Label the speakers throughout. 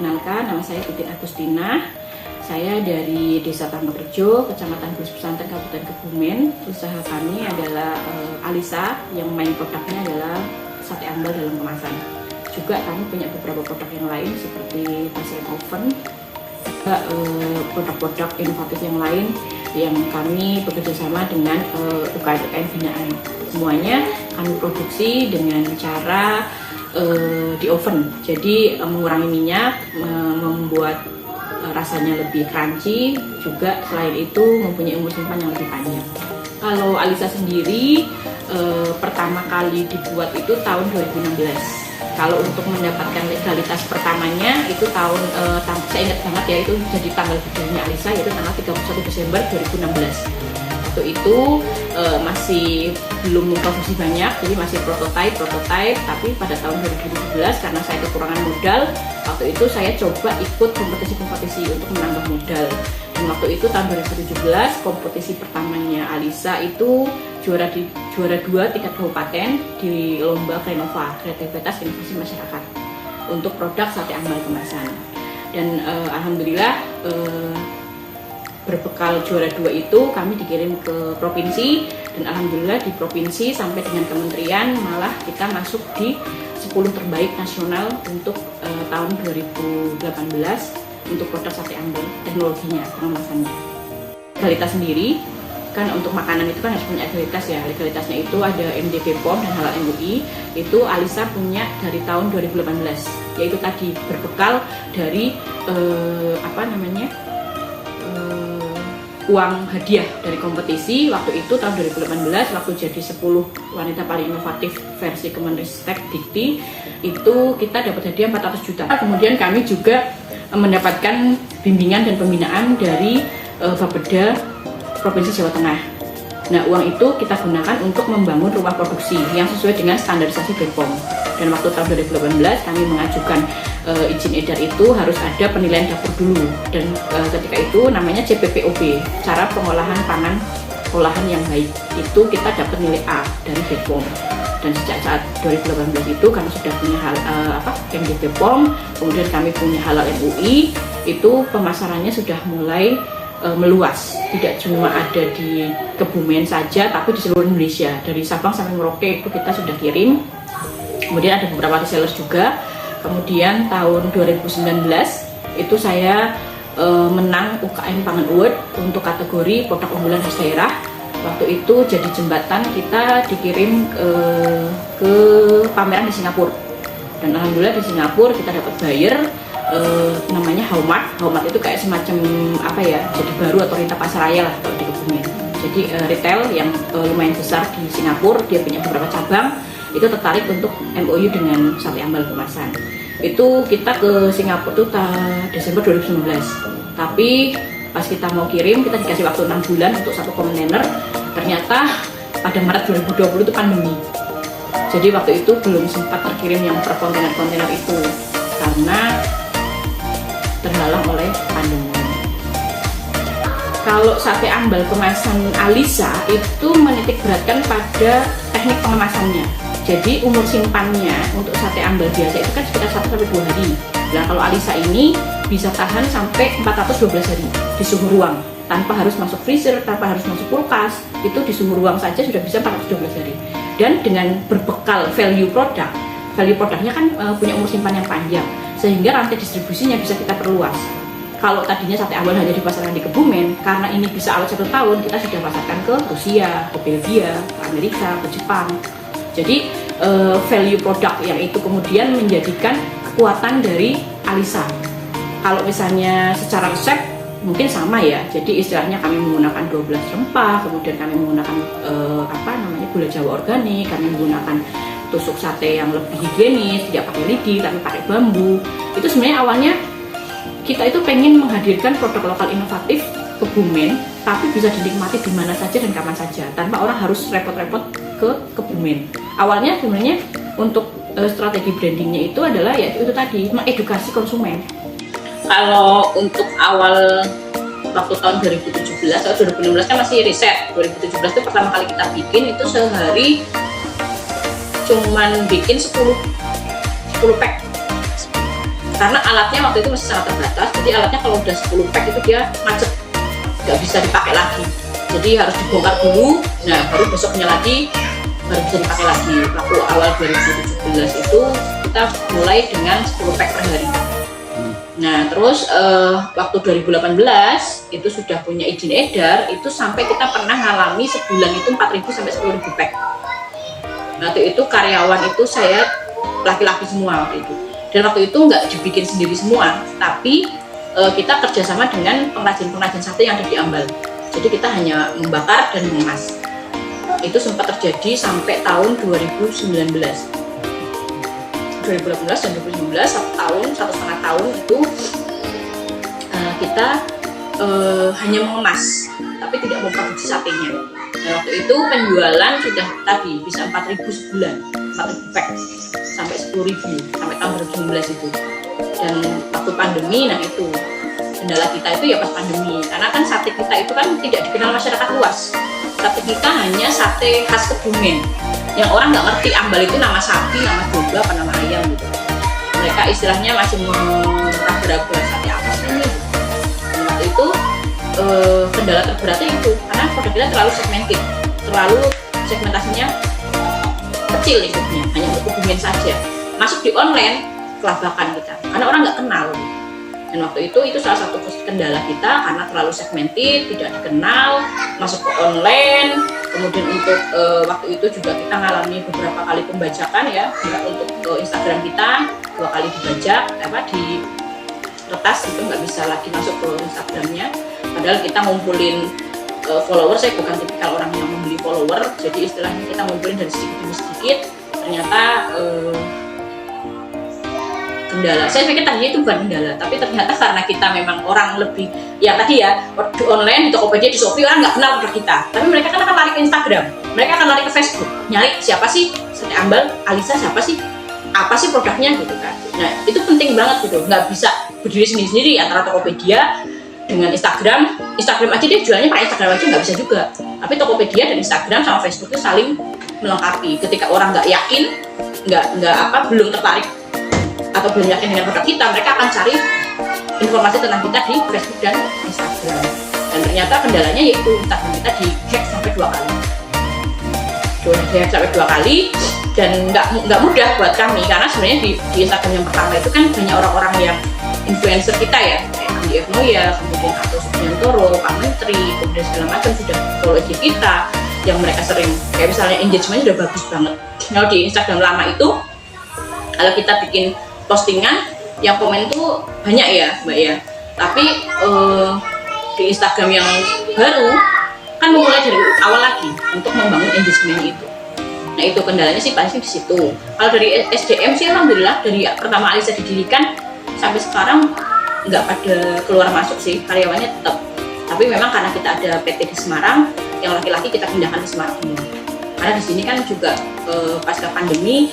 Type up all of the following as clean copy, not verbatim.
Speaker 1: Kenalkan, nama saya Titin Agustina. Saya dari Desa Tambakerjo, Kecamatan Bus Pesantren, Kabupaten Kebumen. Usaha kami adalah Alisa, yang main produknya adalah sate ambal dalam kemasan. Juga kami punya beberapa produk yang lain seperti pasien oven, juga produk-produk inovatif yang lain yang kami bekerja sama dengan UKM binaan. Semuanya kami produksi dengan cara di oven, jadi mengurangi minyak, membuat rasanya lebih crunchy, juga selain itu mempunyai umur simpan yang lebih panjang. Kalau Alisa sendiri pertama kali dibuat itu tahun 2016. Kalau untuk mendapatkan legalitas pertamanya itu tahun, saya ingat banget ya, itu jadi tanggal berdirinya Alisa, yaitu tanggal 31 Desember 2016. Waktu itu masih belum memproduksi banyak, jadi masih prototype, tapi pada tahun 2017 karena saya kekurangan modal, waktu itu saya coba ikut kompetisi untuk menambah modal. Dan waktu itu tahun 2017 kompetisi pertamanya Alisa itu juara 2 tingkat kabupaten di lomba Krenova, kreativitas inovasi masyarakat, untuk produk sate ambal kemasan. Dan alhamdulillah berbekal juara 2 itu kami dikirim ke provinsi, dan alhamdulillah di provinsi sampai dengan kementerian malah kita masuk di 10 terbaik nasional untuk tahun 2018 untuk produk sate ambal, teknologinya, pengemasannya. Legalitas sendiri kan untuk makanan itu kan harus punya legalitas ya. Legalitasnya itu ada MDP POM dan Halal MUI. Itu Alisa punya dari tahun 2018, yaitu tadi berbekal dari uang hadiah dari kompetisi waktu itu tahun 2018, waktu jadi 10 wanita paling inovatif versi Kemenristek Dikti, itu kita dapat hadiah 400 juta. Kemudian kami juga mendapatkan bimbingan dan pembinaan dari Bapeda Provinsi Jawa Tengah. Nah, uang itu kita gunakan untuk membangun rumah produksi yang sesuai dengan standarisasi BPOM. Dan waktu tahun 2018 kami mengajukan izin edar itu harus ada penilaian dapur dulu, dan ketika itu namanya CPPOB, cara pengolahan pangan olahan yang baik, itu kita dapat nilai A dari BPOM. Dan sejak saat 2018 itu kami sudah punya MDP POM, kemudian kami punya Halal MUI, itu pemasarannya sudah mulai meluas, tidak cuma ada di Kebumen saja, tapi di seluruh Indonesia, dari Sabang sampai Merauke itu kita sudah kirim. Kemudian ada beberapa resellers juga. Kemudian tahun 2019 itu saya menang UKM Pangan Award untuk kategori produk unggulan khas daerah. Waktu itu jadi jembatan kita dikirim ke pameran di Singapura. Dan alhamdulillah di Singapura kita dapat buyer namanya Haumat. Haumat itu kayak semacam jadi baru atau Rita Pasaraya lah kalau di Kebumen. Jadi retail yang lumayan besar di Singapura, dia punya beberapa cabang, itu tertarik untuk MOU dengan sate ambal kemasan. Itu kita ke Singapura tuh Desember 2019. Tapi pas kita mau kirim, kita dikasih waktu 6 bulan untuk 1 kontainer. Ternyata pada Maret 2020 itu pandemi. Jadi waktu itu belum sempat terkirim yang per kontainer-kontainer itu karena terhalang oleh pandemi. Kalau sate ambal kemasan Alisa itu menitik beratkan pada teknik pengemasannya. Jadi umur simpannya untuk sate ambal biasa itu kan sekitar 1-2 hari. Nah, kalau Alisa ini bisa tahan sampai 412 hari di suhu ruang, tanpa harus masuk freezer, tanpa harus masuk kulkas. Itu di suhu ruang saja sudah bisa 412 hari. Dan dengan berbekal value produknya kan punya umur simpan yang panjang, sehingga rantai distribusinya bisa kita perluas. Kalau tadinya sate ambal hanya dipasarkan di Kebumen, karena ini bisa awet 1 tahun, kita sudah pasarkan ke Rusia, ke Belgia, ke Amerika, ke Jepang. Jadi value produk yang itu kemudian menjadikan kekuatan dari Alisa. Kalau misalnya secara resep mungkin sama ya, jadi istilahnya kami menggunakan 12 rempah, kemudian kami menggunakan gula Jawa organik, kami menggunakan tusuk sate yang lebih higienis, tidak pakai lidi tapi pakai bambu. Itu sebenarnya awalnya kita itu pengen menghadirkan produk lokal inovatif Kebumen, tapi bisa dinikmati di mana saja dan kapan saja, tanpa orang harus repot-repot ke Kebumen. Awalnya sebenarnya untuk strategi brandingnya itu adalah ya itu tadi, mengedukasi konsumen. Kalau untuk awal waktu tahun 2017 atau 2016 kan masih riset. 2017 itu pertama kali kita bikin itu sehari cuman bikin 10 pack karena alatnya waktu itu masih sangat terbatas, jadi alatnya kalau udah 10 pack itu dia macet, nggak bisa dipakai lagi, jadi harus dibongkar dulu. Nah baru besoknya lagi baru bisa dipakai lagi. Waktu awal 2017 itu kita mulai dengan 10 pack per hari. Nah terus waktu 2018 itu sudah punya izin edar, itu sampai kita pernah ngalami sebulan itu 4.000 sampai 10.000 pack. Waktu itu karyawan itu saya laki-laki semua waktu itu, dan waktu itu nggak dibikin sendiri semua, tapi kita kerjasama dengan pengrajin sate yang ada di Ambal. Jadi kita hanya membakar dan mengemas. Itu sempat terjadi sampai tahun 2019 dan 2019, 1,5 tahun itu kita hanya mengemas tapi tidak memproduksi satenya. Nah, waktu itu penjualan sudah tadi bisa 4.000 sebulan, 4.000 pack sampai 10.000 sampai tahun 2019 itu. Dan waktu pandemi, nah itu kendala kita itu ya pas pandemi, karena kan sate kita itu kan tidak dikenal masyarakat luas. Sate kita hanya sate khas Kebumen, yang orang nggak ngerti Ambal itu nama sapi, nama domba, apa nama ayam gitu. Mereka istilahnya masih meragu-ragu sate apa sih ini. Dan waktu itu kendala terberatnya itu karena produk kita terlalu segmentasinya kecil lingkupnya, hanya untuk Kebumen saja. Masuk di online kelabakan kita karena orang nggak kenal. Dan waktu itu salah satu kendala kita karena terlalu segmented, tidak dikenal, masuk ke online. Kemudian untuk waktu itu juga kita mengalami beberapa kali pembajakan ya, untuk Instagram kita 2 kali dibajak, di retas itu nggak bisa lagi masuk ke Instagramnya. Padahal kita ngumpulin follower, saya bukan tipikal orang yang membeli follower, jadi istilahnya kita ngumpulin dari sedikit demi sedikit. Ternyata kendala, saya pikir tadinya itu bukan kendala, tapi ternyata karena kita memang orang lebih, ya tadi ya, di online, di Tokopedia, di Shopee, orang nggak kenal produk kita, tapi mereka kan akan lari ke Instagram, mereka akan lari ke Facebook, nyari siapa sih sate Ambal, Alisa siapa sih, apa sih produknya gitu kan. Nah itu penting banget gitu, nggak bisa berdiri sendiri-sendiri antara Tokopedia dengan Instagram aja dia jualnya pakai Instagram aja nggak bisa juga, tapi Tokopedia dan Instagram sama Facebook itu saling melengkapi. Ketika orang nggak yakin, belum tertarik atau belum yakin dengan produk kita, mereka akan cari informasi tentang kita di Facebook dan Instagram. Dan ternyata kendalanya yaitu Instagram kita di-hack sampai 2 kali. Di-hack sampai 2 kali, dan nggak mudah buat kami karena sebenarnya di Instagram yang pertama itu kan banyak orang-orang yang influencer kita ya, kayak Andi F. Noya, kemudian Atau Subiantoro, Pak Menteri, kemudian segala macam sudah follow IG kita, yang mereka sering kayak misalnya engagementnya udah bagus banget. Kalau di Instagram lama itu, kalau kita bikin postingan yang komen tuh banyak ya Mbak ya, tapi di Instagram yang baru kan memulai dari awal lagi untuk membangun engagement itu. Nah itu kendalanya sih pasti di situ. Kalau dari SDM sih alhamdulillah dari pertama Alisa didirikan sampai sekarang nggak pada keluar masuk sih, karyawannya tetap. Tapi memang karena kita ada PT di Semarang, yang laki-laki kita pindahkan ke Semarang semua. Karena di sini kan juga pasca pandemi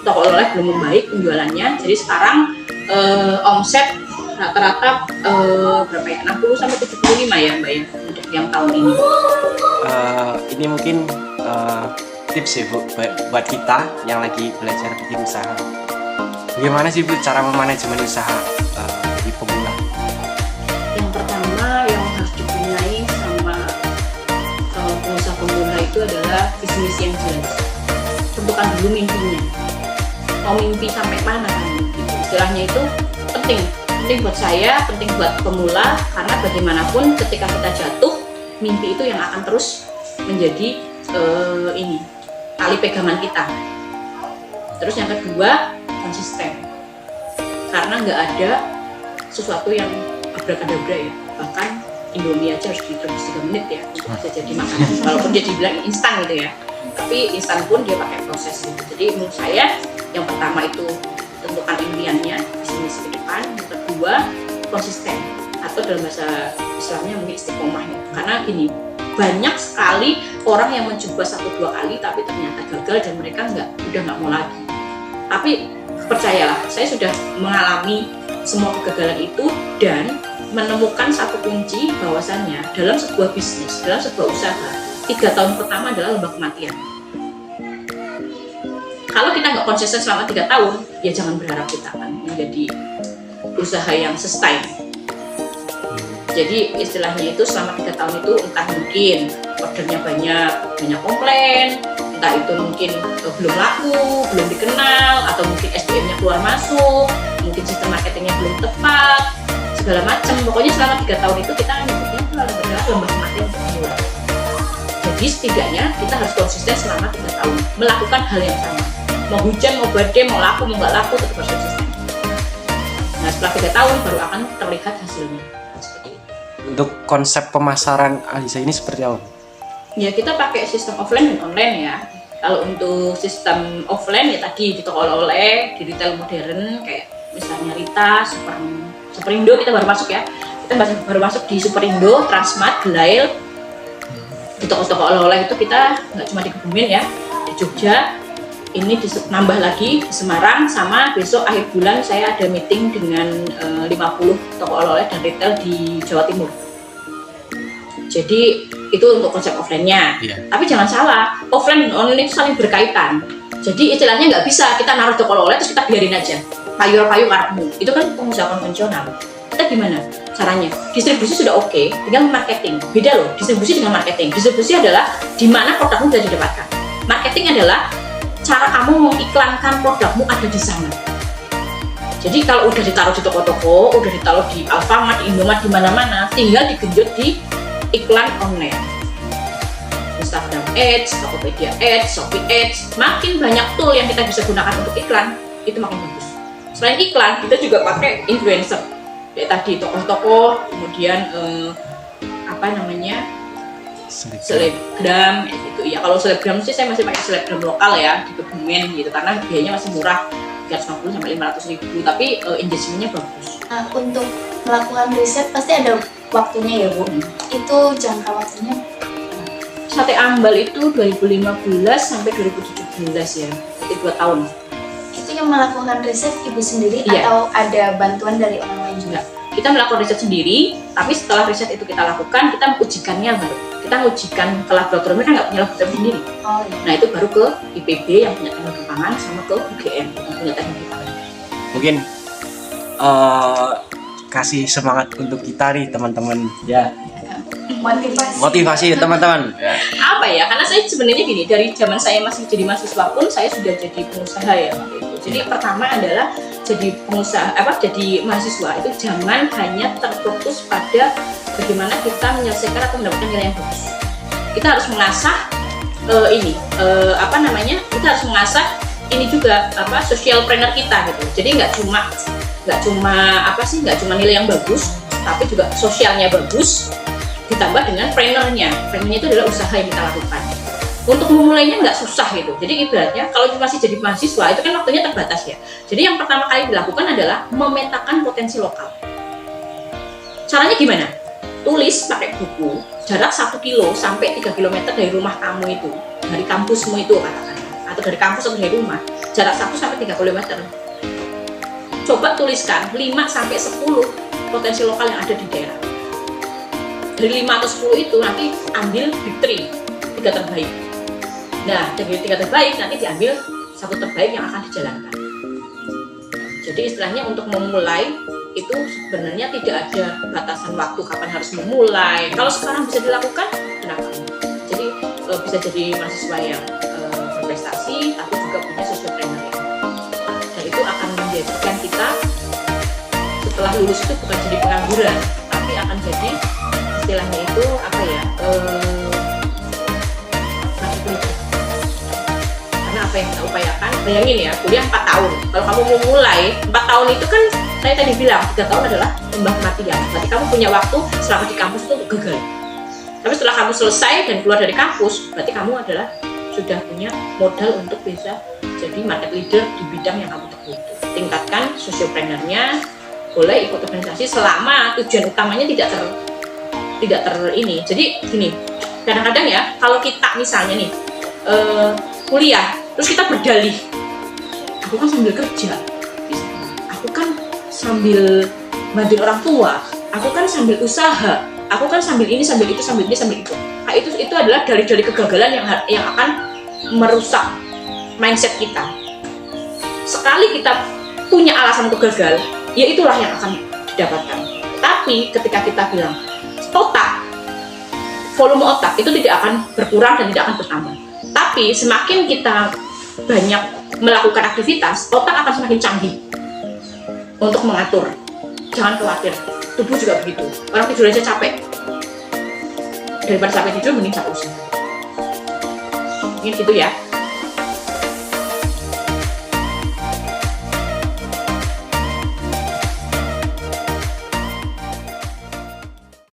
Speaker 1: toko oleh belum membaik penjualannya, jadi sekarang omset rata-rata berapa ya, 60 sampai 75 ya Mbak ya untuk yang tahun ini.
Speaker 2: Ini mungkin tips ya Bu buat kita yang lagi belajar bikin usaha. Bagaimana sih Bu cara memanajemen usaha di pemula?
Speaker 1: Yang pertama yang harus dipunyai sama pengusaha pemula itu adalah visi misi yang jelas. Tentukan dulu mimpinya. Mau mimpi sampai mana kan? Istilahnya itu penting buat saya, penting buat pemula, karena bagaimanapun ketika kita jatuh, mimpi itu yang akan terus menjadi tali pegangan kita. Terus yang kedua, konsisten, karena nggak ada sesuatu yang abrakadabra ya, bahkan Indomie aja harus direbus 3 menit ya untuk bisa jadi makanan, walaupun dia dibilang instan gitu ya, tapi instan pun dia pakai proses gitu. Jadi menurut saya yang pertama itu tentukan impiannya, visi ke depan. Yang kedua, konsisten, atau dalam bahasa Islamnya mungkin istiqomah ya. Karena gini, banyak sekali orang yang mencoba 1-2 kali tapi ternyata gagal dan mereka udah nggak mau lagi. Tapi percayalah, saya sudah mengalami semua kegagalan itu dan menemukan satu kunci bahwasannya dalam sebuah bisnis, dalam sebuah usaha, 3 tahun pertama adalah lembah kematian. Kalau kita nggak konsisten selama 3 tahun, ya jangan berharap kita akan menjadi usaha yang sustain. Jadi istilahnya itu selama 3 tahun itu entah mungkin ordernya banyak komplain, entah itu mungkin belum laku, belum dikenal, atau mungkin SDM-nya keluar masuk, mungkin sistem marketingnya belum tepat, segala macam. Pokoknya selama 3 tahun itu kita nyebutnya itu adalah lomba mati untuk memulai. Jadi setidaknya kita harus konsisten selama 3 tahun melakukan hal yang sama. Mau hujan, mau badai, mau laku, mau nggak laku, tetap harus konsisten. Nah setelah 3 tahun baru akan terlihat hasilnya.
Speaker 2: Untuk konsep pemasaran Aliza ini seperti apa?
Speaker 1: Ya kita pakai sistem offline dan online ya. Kalau untuk sistem offline ya tadi di toko oleh-oleh, di retail modern kayak misalnya Rita, Superindo kita baru masuk ya. Kita baru masuk di Superindo, Transmart, Gelail. Di toko-toko oleh-oleh itu kita nggak cuma di Kebumen ya, di Jogja. Ini nambah lagi di Semarang, sama besok akhir bulan saya ada meeting dengan 50 toko oleh-oleh dan retail di Jawa Timur. Jadi itu untuk konsep offline-nya. Tapi jangan salah, offline dan online itu saling berkaitan. Jadi istilahnya nggak bisa kita naruh toko oleh terus kita biarin aja. Payu-payu karepmu. Itu kan pengusaha konvensional. Kita gimana caranya? Distribusi sudah oke, tinggal marketing. Beda loh, distribusi dengan marketing. Distribusi adalah di mana produkmu bisa didapatkan. Marketing adalah cara kamu mengiklankan produkmu ada di sana. Jadi kalau udah ditaruh di toko-toko, udah ditaruh di Alfamart, Indomaret, di mana-mana, tinggal digenjot di iklan online. Instagram Ads, Tokopedia Ads, Shopee Ads, makin banyak tool yang kita bisa gunakan untuk iklan, itu makin bagus. Selain iklan, kita juga pakai influencer. Kayak tadi tokoh-tokoh, kemudian selebgram gitu ya. Kalau selebgram sih saya masih pakai selebgram lokal ya di Kebumen gitu karena biayanya masih murah 350 sampai 500.000 tapi engagementnya bagus.
Speaker 3: Nah, untuk melakukan riset pasti ada waktunya ya Bu. Itu jangka waktunya?
Speaker 1: Sate Ambal itu 2015 sampai 2017 ya, berarti 2 tahun.
Speaker 3: Itu yang melakukan riset Ibu sendiri
Speaker 1: Iya.
Speaker 3: atau ada bantuan dari orang lain juga?
Speaker 1: Kita melakukan riset sendiri, tapi setelah riset itu kita lakukan, kita mengujikannya baru. Kita mengujikan ke laboratorium, kita nggak punya laboratorium sendiri.
Speaker 3: Oh iya.
Speaker 1: Nah itu baru ke IPB yang punya teknologi pangan sama ke UGM yang punya teknologi pangan.
Speaker 2: Mungkin kasih semangat untuk kita nih teman-teman ya. Motivasi teman-teman.
Speaker 1: Apa ya? Karena saya sebenarnya gini, dari zaman saya masih jadi mahasiswa pun saya sudah jadi pengusaha ya waktu itu. Jadi pertama adalah jadi pengusaha, jadi mahasiswa itu jangan hanya terfokus pada bagaimana kita menyelesaikan atau mendapatkan nilai yang bagus. Kita harus mengasah kita harus mengasah ini juga social planner kita gitu. Jadi nggak cuma nilai yang bagus, tapi juga sosialnya bagus ditambah dengan plannernya. Plannernya itu adalah usaha yang kita lakukan. Untuk memulainya nggak susah gitu. Jadi ibaratnya kalau masih jadi mahasiswa itu kan waktunya terbatas ya. Jadi yang pertama kali dilakukan adalah memetakan potensi lokal. Caranya gimana? Tulis pakai buku jarak 1 kilo sampai 3 km dari rumah kamu itu, dari kampusmu itu katakan, atau dari kampus atau dari rumah, jarak 1 sampai 3 km. Coba tuliskan 5 sampai 10 potensi lokal yang ada di daerah. Dari 5 atau 10 itu nanti ambil big 3 terbaik. Nah, dari 3 terbaik nanti diambil 1 terbaik yang akan dijalankan. Jadi istilahnya untuk memulai itu sebenarnya tidak ada batasan waktu kapan harus memulai. Kalau sekarang bisa dilakukan, kenapa? Jadi bisa jadi mahasiswa yang berprestasi, tapi juga punya social planner. Dan itu akan menjadikan kita setelah lulus itu bukan jadi pengangguran, tapi akan jadi istilahnya itu karena apa yang kita upayakan, bayangin ya, kuliah 4 tahun. Kalau kamu mau mulai 4 tahun itu kan saya tadi bilang 3 tahun adalah lembah kematian. Berarti kamu punya waktu selama di kampus itu untuk gagal. Tapi setelah kamu selesai dan keluar dari kampus, berarti kamu adalah sudah punya modal untuk bisa jadi market leader di bidang yang kamu tekuni itu. Tingkatkan social planner-nya, boleh ikut organisasi selama tujuan utamanya tidak ter ini. Jadi gini, kadang-kadang ya kalau kita misalnya nih kuliah terus kita berdalih, aku kan sambil kerja, aku kan sambil bantuin orang tua, aku kan sambil usaha, aku kan sambil ini sambil itu sambil ini sambil itu. Nah, itu adalah dalih-dalih kegagalan yang akan merusak mindset kita. Sekali kita punya alasan untuk gagal, ya itulah yang akan didapatkan. Tapi ketika kita bilang otak, volume otak itu tidak akan berkurang dan tidak akan bertambah. Tapi semakin kita banyak melakukan aktivitas, otak akan semakin canggih untuk mengatur. Jangan khawatir, tubuh juga begitu. Orang tidur aja capek, daripada capek tidur mending capek usaha. Mungkin gitu ya.